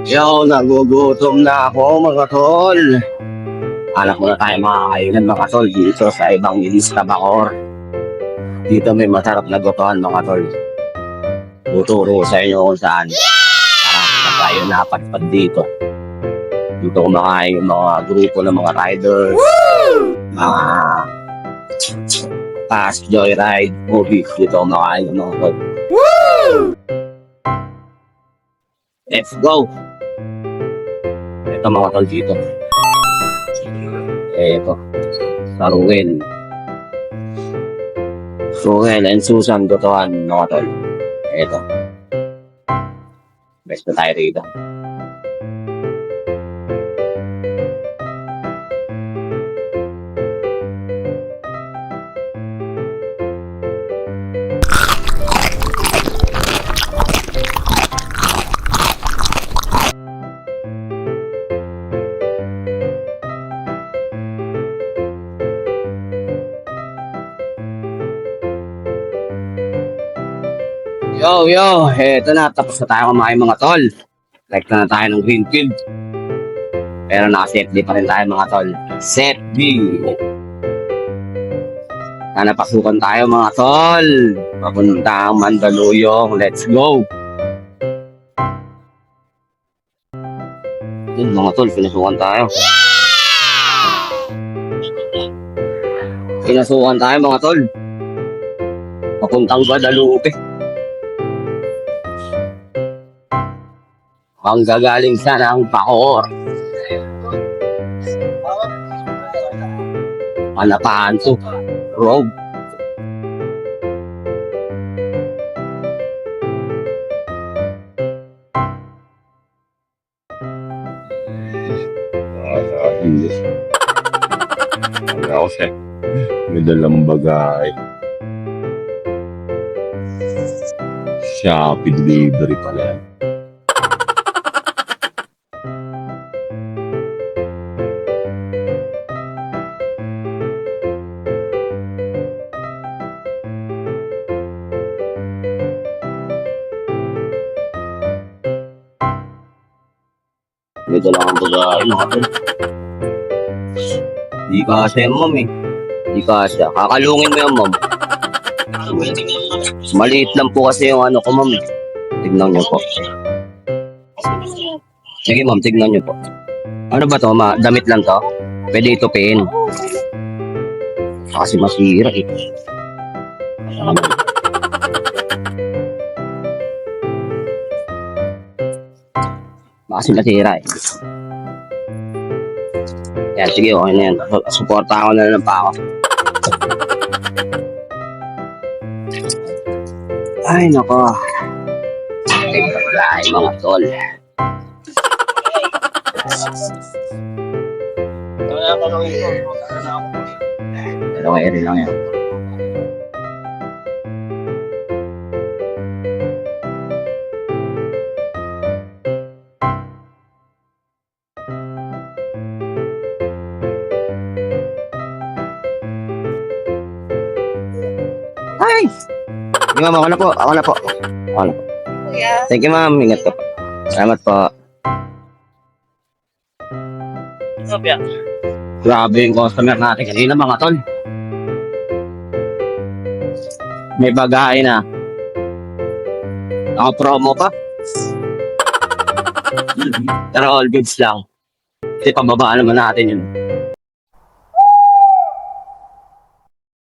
Yo, nagugutom na ako mga tol. Anak mo na tayo makakainan mga tol dito sa ibang Ilista Bacoor. Dito may masarap na gotohan mga tol. Tuturo sa inyo kung saan. Para tayo napadpad dito. Dito kumakain yung mga grupo ng mga riders. Mga fast joyride movies. Dito kumakain yung mga tol. Let's go! Ito mga tol dito. Ito. Sa Ruel. Ruel and Susan Gotohan mga tol. Ito. Best na tayo rito. Yo, eto na, tapos na tayo kumain mga tol. Like na tayo ng green field. Pero naka-set D pa rin tayo mga tol. Set D. Sana pasukan tayo mga tol. Papunta ang Mandaluyong. Let's go. Yun mga tol, pinasukan tayo. Pinasukan tayo mga tol. Papuntang Guadalupe. Ang gagaling sana ang Bacoor. Panapahan to. Road. Ako siya. May dalang bagay. Shopee delivery pala yan. May dalang bagay mga tol. Di kasya yung ma'am eh. Di kasya. Kakalungin mo yung ma'am. Maliit lang po kasi yung ano ko ma'am. Tignan niyo po. Sige ma'am, tignan niyo po. Ano ba to? Damit lang to? Pwede itupiin. Kasi masira eh. Kasi masira eh. Yan, sige, okay na yan. Suporta ako na lang pa ako. Ay, nako. Ay, mga tol. Dalawa rin lang yan. Ay! Sige ma'am, ako na po. Ako na po. Thank you ma'am. Ingat ka po. Salamat po. Grabe yung customer natin kanina mga tol. May bagay na. Naka-promo pa. Pero all goods lang. Kasi pababaan naman natin yun.